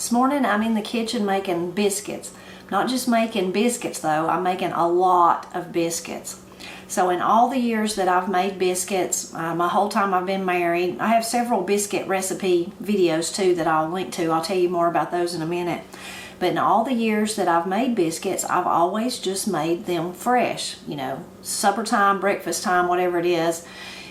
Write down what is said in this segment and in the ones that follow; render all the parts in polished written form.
This morning I'm in the kitchen making biscuits. Not just making biscuits though, I'm making a lot of biscuits. So in all the years that I've made biscuits, my whole time I've been married, I have several biscuit recipe videos too that I'll link to. I'll tell you more about those in a minute. But in all the years that I've made biscuits, I've always just made them fresh. You know, supper time, breakfast time, whatever it is.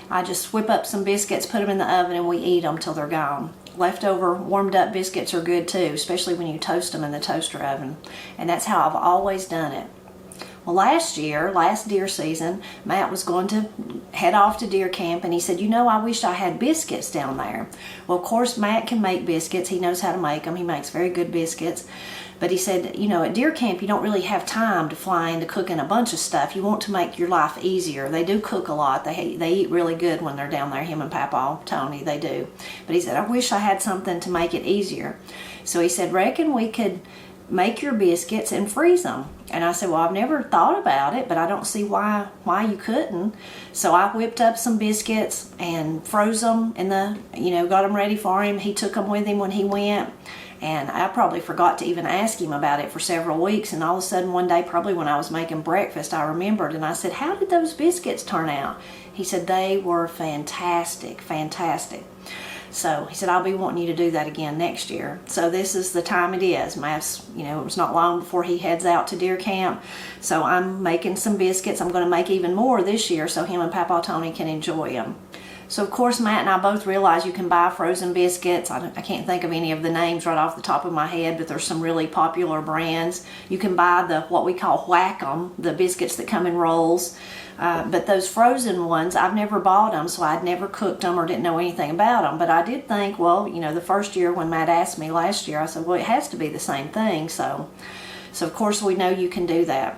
I just whip up some biscuits, put them in the oven, and we eat them till they're gone. Leftover warmed up biscuits are good too, especially when you toast them in the toaster oven. And that's how I've always done it. Well, last deer season, Matt was going to head off to deer camp, and he said, you know, I wish I had biscuits down there. Well, of course, Matt can make biscuits. He knows how to make them. He makes very good biscuits. But he said, you know, at deer camp, you don't really have time to fly into cooking a bunch of stuff. You want to make your life easier. They do cook a lot. They eat really good when they're down there, him and Papaw Tony, they do. But he said, I wish I had something to make it easier. So he said, reckon we could make your biscuits and freeze them. And I said, well, I've never thought about it, but I don't see why you couldn't. So I whipped up some biscuits and froze them in the, got them ready for him. He took them with him when he went. And I probably forgot to even ask him about it for several weeks. And all of a sudden one day, probably when I was making breakfast, I remembered. And I said, how did those biscuits turn out? He said, they were fantastic, fantastic. So he said, I'll be wanting you to do that again next year. So this is the time it is. Matt's, it was not long before he heads out to deer camp. So I'm making some biscuits. I'm going to make even more this year so him and Papaw Tony can enjoy them. So of course Matt and I both realize you can buy frozen biscuits. I can't think of any of the names right off the top of my head, but there's some really popular brands. You can buy what we call whack-em, the biscuits that come in rolls. But those frozen ones, I've never bought them, so I'd never cooked them or didn't know anything about them. But I did think, well, the first year when Matt asked me last year, I said, well, it has to be the same thing. So of course we know you can do that.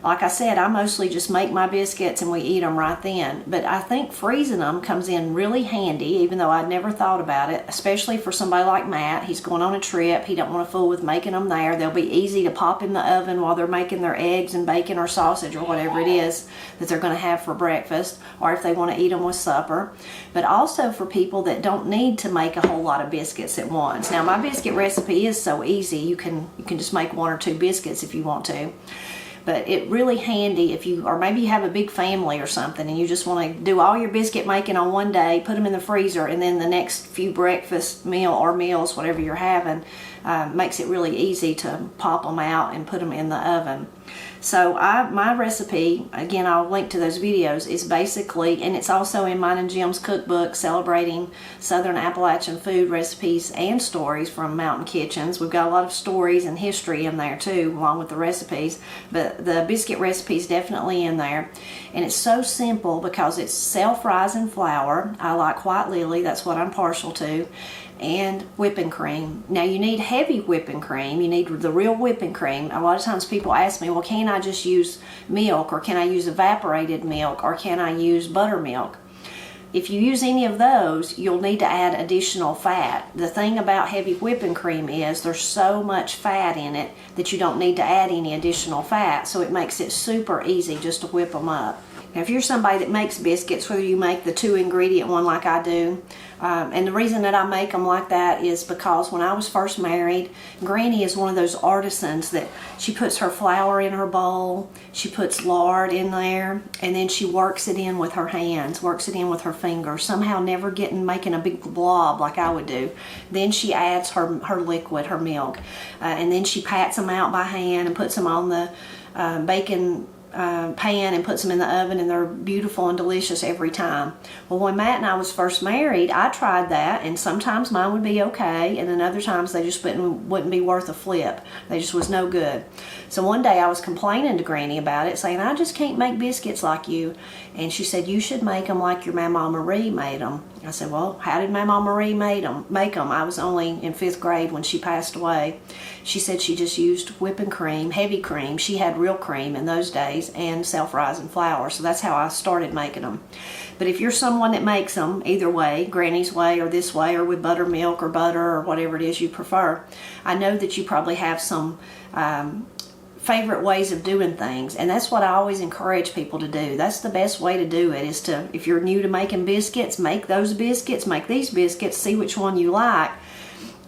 Like I said, I mostly just make my biscuits and we eat them right then. But I think freezing them comes in really handy, even though I'd never thought about it, especially for somebody like Matt. He's going on a trip. He don't want to fool with making them there. They'll be easy to pop in the oven while they're making their eggs and bacon or sausage or whatever it is that they're going to have for breakfast, or if they want to eat them with supper. But also for people that don't need to make a whole lot of biscuits at once. Now, my biscuit recipe is so easy. You can just make 1 or 2 biscuits if you want to. But it's really handy if or maybe you have a big family or something and you just want to do all your biscuit making on one day, put them in the freezer, and then the next few breakfast meals, whatever you're having, makes it really easy to pop them out and put them in the oven. So my recipe, again, I'll link to those videos, is basically, and it's also in mine and Jim's cookbook, celebrating Southern Appalachian food recipes and stories from mountain kitchens. We've got a lot of stories and history in there too, along with the recipes, but the biscuit recipe is definitely in there. And it's so simple because it's self-rising flour. I like white lily, that's what I'm partial to, and whipping cream. Now you need heavy whipping cream. You need the real whipping cream. A lot of times people ask me, well, can I just use milk, or can I use evaporated milk, or can I use buttermilk? If you use any of those, you'll need to add additional fat. The thing about heavy whipping cream is there's so much fat in it that you don't need to add any additional fat, so it makes it super easy just to whip them up. Now, if you're somebody that makes biscuits, whether you make the 2-ingredient one like I do, and the reason that I make them like that is because when I was first married, Granny is one of those artisans that she puts her flour in her bowl, she puts lard in there, and then she works it in with her hands, works it in with her fingers, somehow never making a big blob like I would do. Then she adds her liquid, her milk, and then she pats them out by hand and puts them on the bacon pan and puts them in the oven, and they're beautiful and delicious every time. Well, when Matt and I was first married, I tried that, and sometimes mine would be okay, and then other times they just wouldn't be worth a flip. They just was no good. So one day I was complaining to Granny about it, saying, I just can't make biscuits like you. And she said, you should make them like your Mama Marie made them. I said, well, how did Mama Marie make them? I was only in 5th grade when she passed away. She said she just used whipping cream, heavy cream. She had real cream in those days, and self-rising flour. So that's how I started making them. But if you're someone that makes them either way, Granny's way or this way, or with buttermilk or butter or whatever it is you prefer, I know that you probably have some favorite ways of doing things, and that's what I always encourage people to do. That's the best way to do it, is to, if you're new to making biscuits, make those biscuits, make these biscuits, see which one you like,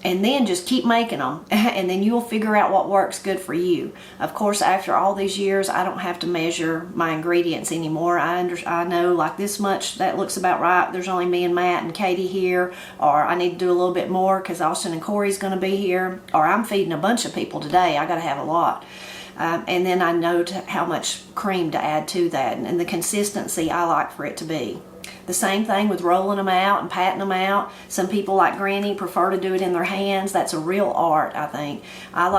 and then just keep making them, and then you'll figure out what works good for you. Of course, after all these years, I don't have to measure my ingredients anymore. I know like this much, that looks about right. There's only me and Matt and Katie here, or I need to do a little bit more because Austin and Corey's going to be here, or I'm feeding a bunch of people today. I got to have a lot. And then I know how much cream to add to that, and the consistency I like for it to be. The same thing with rolling them out and patting them out. Some people like Granny prefer to do it in their hands. That's a real art, I think. I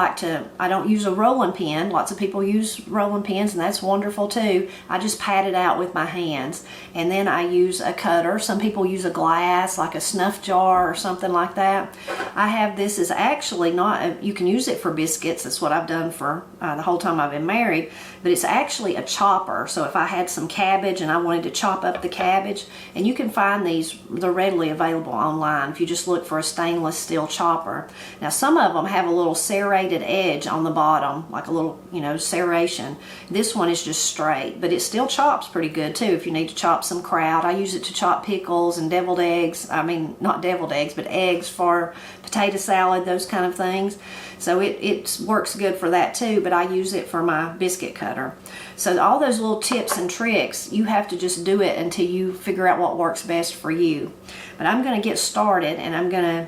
don't use a rolling pin. Lots of people use rolling pins, and that's wonderful too. I just pat it out with my hands. And then I use a cutter. Some people use a glass, like a snuff jar or something like that. I have this is actually not, you can use it for biscuits. That's what I've done for the whole time I've been married. But it's actually a chopper. So if I had some cabbage and I wanted to chop up the cabbage, and you can find these, they're readily available online if you just look for a stainless steel chopper. Now some of them have a little serrated edge on the bottom, like a little, serration. This one is just straight, but it still chops pretty good too if you need to chop some kraut. I use it to chop pickles and deviled eggs. I mean, not deviled eggs, but eggs for potato salad, those kind of things. So it works good for that too, but I use it for my biscuit cutter. So all those little tips and tricks, you have to just do it until you figure out what works best for you. But I'm going to get started, and I'm going to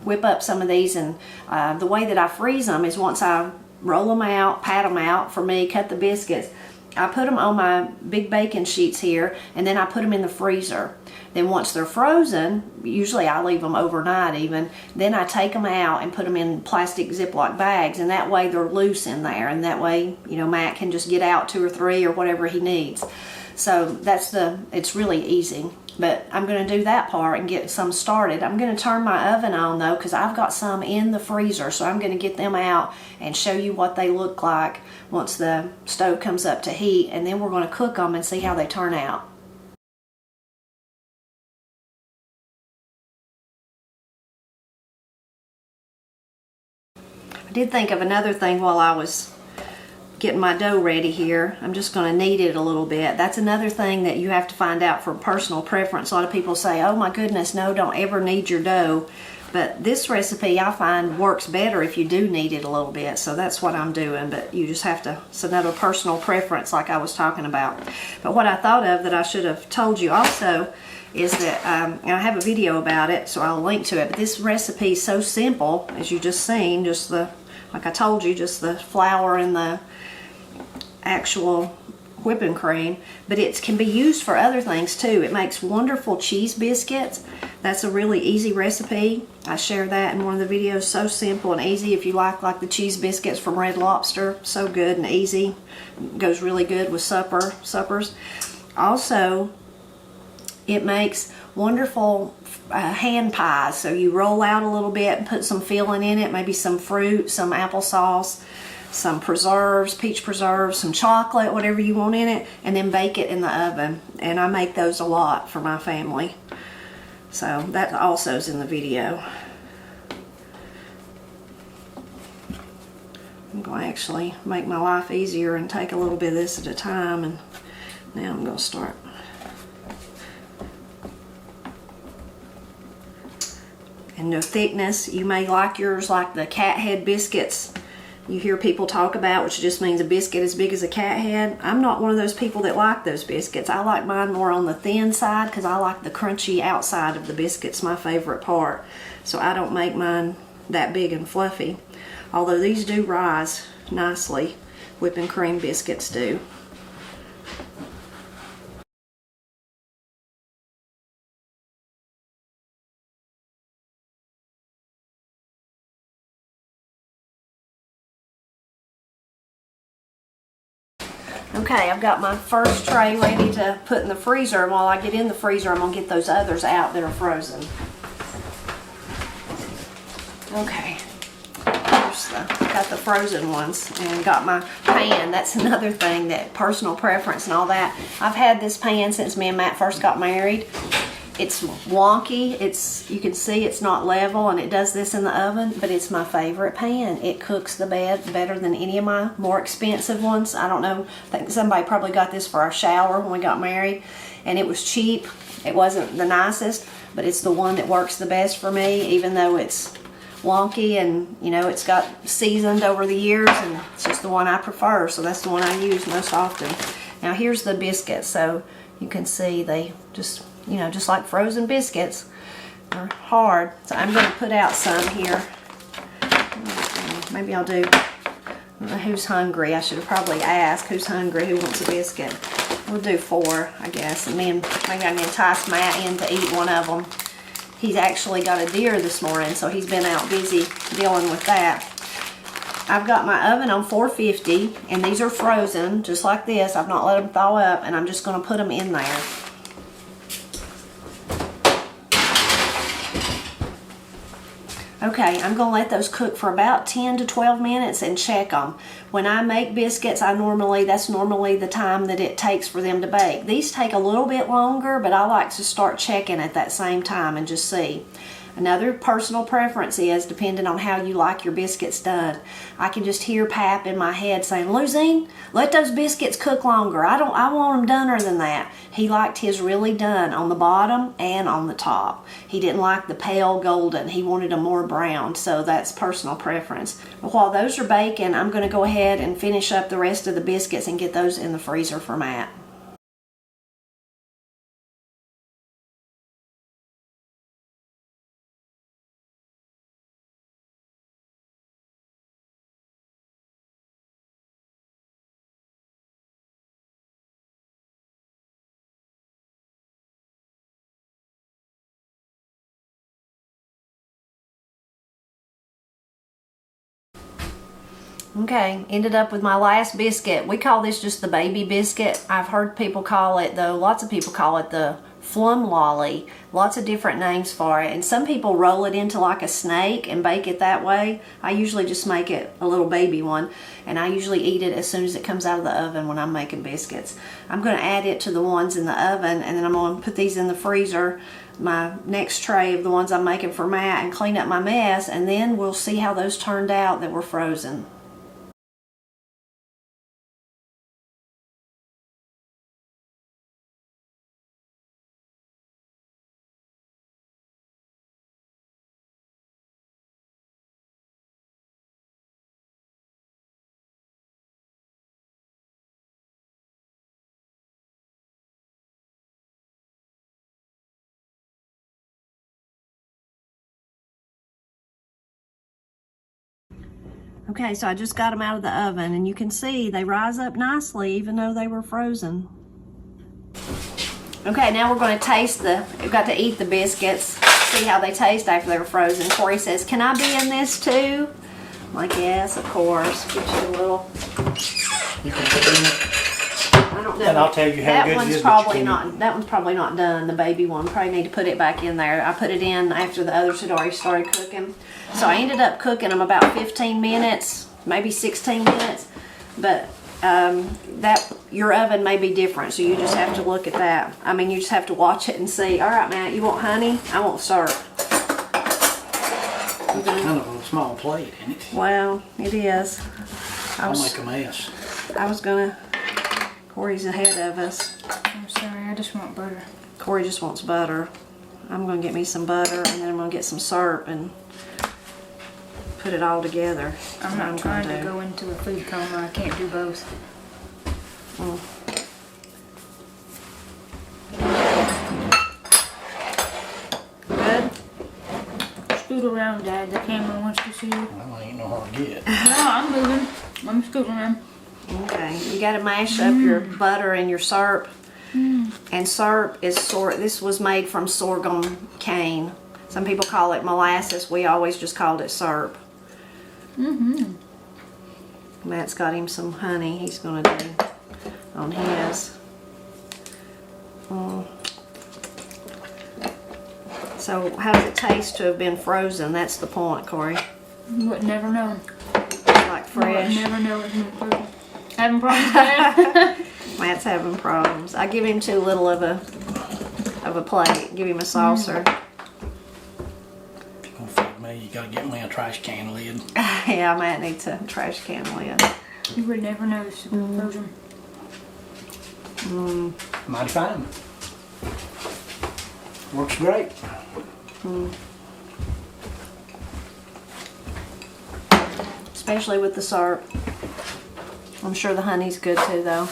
whip up some of these, and the way that I freeze them is once I roll them out, pat them out, for me, cut the biscuits, I put them on my big baking sheets here, and then I put them in the freezer. Then once they're frozen, usually I leave them overnight even, then I take them out and put them in plastic Ziploc bags, and that way they're loose in there, and that way, Matt can just get out 2 or 3 or whatever he needs. So it's really easy. But I'm going to do that part and get some started. I'm going to turn my oven on though, because I've got some in the freezer, so I'm going to get them out and show you what they look like once the stove comes up to heat, and then we're going to cook them and see how they turn out. I did think of another thing while I was getting my dough ready here. I'm just going to knead it a little bit. That's another thing that you have to find out for personal preference. A lot of people say, oh my goodness, no, don't ever knead your dough. But this recipe I find works better if you do knead it a little bit. So that's what I'm doing. But you just have to, it's another personal preference like I was talking about. But what I thought of that I should have told you also is that, and I have a video about it, so I'll link to it. But this recipe is so simple, as you just seen, like I told you, just the flour and the actual whipping cream, but it can be used for other things too. It makes wonderful cheese biscuits. That's a really easy recipe. I share that in one of the videos. So simple and easy. If you like the cheese biscuits from Red Lobster, so good and easy. Goes really good with suppers. Also, it makes wonderful hand pies. So you roll out a little bit and put some filling in it, maybe some fruit, some applesauce, some preserves, peach preserves, some chocolate, whatever you want in it, and then bake it in the oven. And I make those a lot for my family. So that also is in the video. I'm going to actually make my life easier and take a little bit of this at a time. And now I'm going to start. And no thickness. You may like yours like the cat head biscuits you hear people talk about, which just means a biscuit as big as a cat head. I'm not one of those people that like those biscuits. I like mine more on the thin side because I like the crunchy outside of the biscuits, my favorite part. So I don't make mine that big and fluffy. Although these do rise nicely, whipping cream biscuits do. Okay, I've got my first tray ready to put in the freezer, and while I get in the freezer, I'm going to get those others out that are frozen. Okay, got the frozen ones, and got my pan. That's another thing, that personal preference and all that. I've had this pan since me and Matt first got married. It's wonky, you can see it's not level, and it does this in the oven, but it's my favorite pan. It cooks the bed better than any of my more expensive ones. I don't know, I think somebody probably got this for our shower when we got married, and it was cheap. It wasn't the nicest, but it's the one that works the best for me, even though it's wonky, and you know, it's got seasoned over the years, and it's just the one I prefer, so that's the one I use most often. Now here's the biscuits, so you can see they just, you know, just like frozen biscuits, they're hard. So I'm going to put out some here. Maybe I'll do, I don't know who's hungry. I should have probably asked who's hungry, who wants a biscuit. We'll do 4, I guess, and then maybe I can entice Matt in to eat one of them. He's actually got a deer this morning, so he's been out busy dealing with that. I've got my oven on 450, and these are frozen, just like this. I've not let them thaw up, and I'm just going to put them in there. Okay, I'm going to let those cook for about 10 to 12 minutes and check them. When I make biscuits, that's normally the time that it takes for them to bake. These take a little bit longer, but I like to start checking at that same time and just see. Another personal preference is depending on how you like your biscuits done. I can just hear Pap in my head saying, "Luzine, let those biscuits cook longer. I want them doner than that." He liked his really done on the bottom and on the top. He didn't like the pale golden. He wanted them more brown, so that's personal preference. But while those are baking, I'm going to go ahead and finish up the rest of the biscuits and get those in the freezer for Matt. Okay, ended up with my last biscuit. We call this just the baby biscuit. I've heard people call it, though, lots of people call it the flum lolly. Lots of different names for it. And some people roll it into like a snake and bake it that way. I usually just make it a little baby one. And I usually eat it as soon as it comes out of the oven when I'm making biscuits. I'm going to add it to the ones in the oven, and then I'm going to put these in the freezer, my next tray of the ones I'm making for Matt, and clean up my mess. And then we'll see how those turned out that were frozen. Okay, so I just got them out of the oven, and you can see they rise up nicely even though they were frozen. Okay, now we're going to taste we've got to eat the biscuits, see how they taste after they were frozen. Corey says, "Can I be in this too?" I'm like, "Yes, of course." Get you a little. You can put in it. I don't know. And I'll tell you how good it is. That one's probably not done, the baby one. Probably need to put it back in there. I put it in after the others had already started cooking. So I ended up cooking them about 15 minutes, maybe 16 minutes. But your oven may be different, so you just have to look at that. I mean, you just have to watch it and see. All right, Matt, you want honey? I want syrup. It's kind of a small plate, isn't it? Well, it is. I'll make a mess. I was gonna. Corey's ahead of us. I'm sorry, I just want butter. Corey just wants butter. I'm gonna get me some butter, and then I'm gonna get some syrup and put it all together. I'm not trying to go into a food coma. I can't do both. Good? Scoot around, Dad. The camera wants to see you. Well, I ain't know how to get. No, I'm moving. I'm scooting around. Okay, you got to mash up your butter and your syrup. And syrup is this was made from sorghum cane. Some people call it molasses. We always just called it syrup. Matt's got him some honey he's going to do on his. So how does it taste to have been frozen? That's the point, Corey. You would never know. Like fresh. You would never know it's been frozen. Having problems, Dad? Matt's having problems. I give him too little of a plate. Give him a saucer. Don't feed me. You gotta get me a trash can lid. Yeah, Matt needs a trash can lid. You would never know it's been frozen. Mighty fine. Works great. especially with the syrup. I'm sure the honey's good too, though.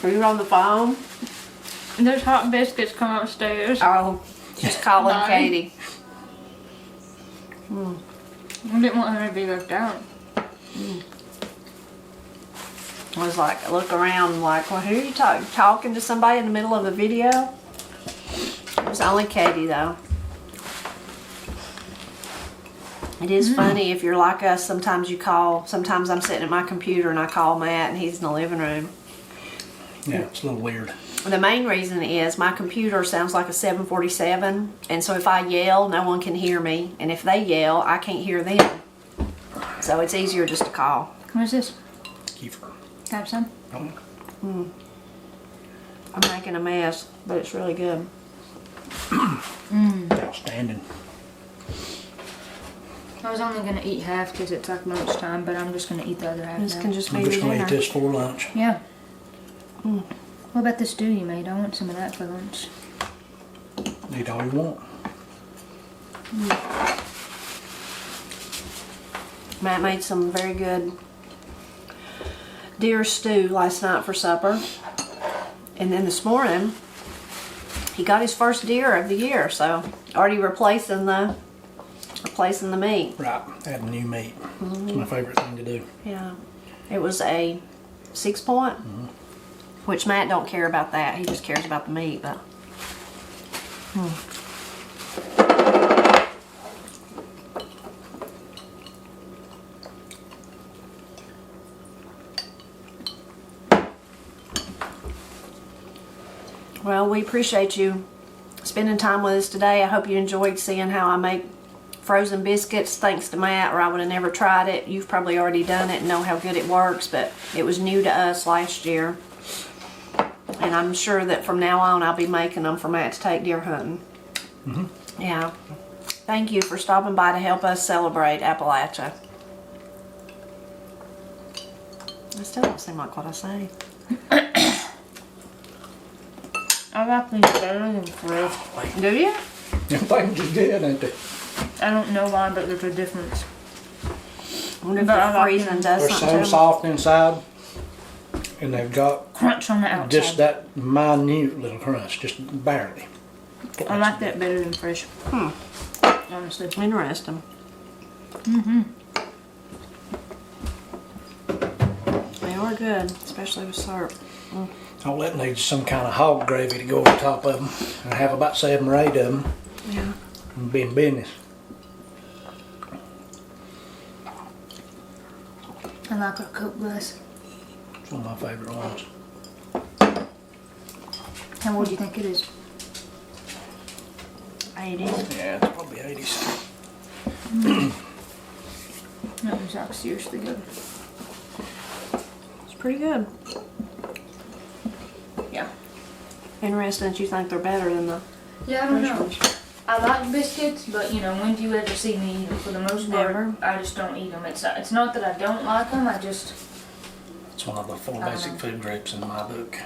Are you on the phone? There's hot biscuits coming upstairs. Oh, just calling Bye. Katie. I didn't want her to be left out. I was like, look around, like, well, who are you talking to somebody in the middle of a video? It was only Katie, though. It is funny if you're like us. Sometimes you call. Sometimes I'm sitting at my computer and I call Matt, and he's in the living room. Yeah, it's a little weird. The main reason is my computer sounds like a 747, and so if I yell, no one can hear me, and if they yell, I can't hear them. So it's easier just to call. What is this? Kiefer. Have some? Oh, I'm making a mess, but it's really good. outstanding. I was only gonna eat half because it's like lunchtime, but I'm just gonna eat the other half This now. can just be I'm your just gonna eat dinner. this for lunch. Yeah. What about the stew you made? I want some of that for lunch. Eat all you want. Matt made some very good deer stew last night for supper. And then this morning, he got his first deer of the year, so already replacing the meat. Right, adding new meat. It's my favorite thing to do. Yeah. It was a 6-point, which Matt don't care about that. He just cares about the meat, but well, we appreciate you spending time with us today. I hope you enjoyed seeing how I make frozen biscuits, thanks to Matt, or I would have never tried it. You've probably already done it and know how good it works, but it was new to us last year. And I'm sure that from now on I'll be making them for Matt to take deer hunting. Yeah. Thank you for stopping by to help us celebrate Appalachia. I still don't seem like what I say. I like these better than fresh. Do you? Them things is good, ain't they? I don't know why, but there's a difference. I wonder if But I the like freezing them. does They're something so to them. soft inside, and they've got Crunch on the outside. just that minute little crunch, just barely. I like that better than fresh. Honestly. Interesting. They are good, especially with syrup. All that needs some kind of hog gravy to go over top of them, and have about 7 or 8 of them, Yeah. and be in business. I like our Coke glass. It's one of my favorite ones. How old do you think it is? 80s. Yeah, it's probably 80s. That was like seriously good. It's pretty good. Yeah. Interesting that you think they're better than the Yeah, I don't fresh know. ones. I like biscuits, but you know, when do you ever see me eat them? For the most part, Never. I just don't eat them. It's not that I don't like them. I just It's one of the 4 basic food groups in my book.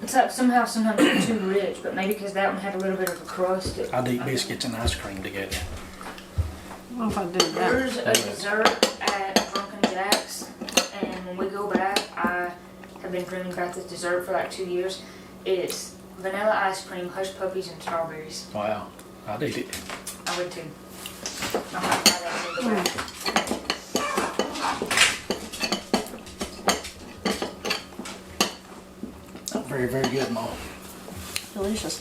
it's like sometimes they're too rich, but maybe because that one had a little bit of a crust. I'd eat biscuits and ice cream together. I don't know if I do that. There's a dessert at Drunken Jack's, and when we go back, I have been dreaming about this dessert for like 2 years. It's vanilla ice cream, hush puppies, and strawberries. Wow, I'd eat it. I would too. I might try that when we go back. Very, very good, Mom. Delicious.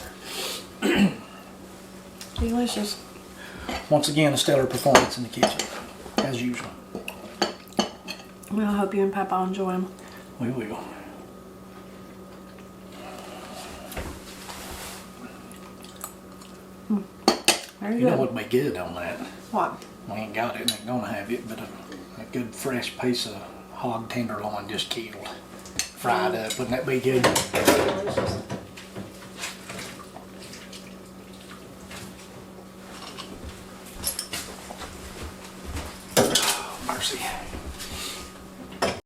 Delicious. Once again, a stellar performance in the kitchen, as usual. Well, I hope you and Papa enjoy them. We will. Very You good. know what would be good on that? What? We ain't got it and ain't gonna have it, but a good fresh piece of hog tenderloin just killed. Fried up, wouldn't that be good? Delicious.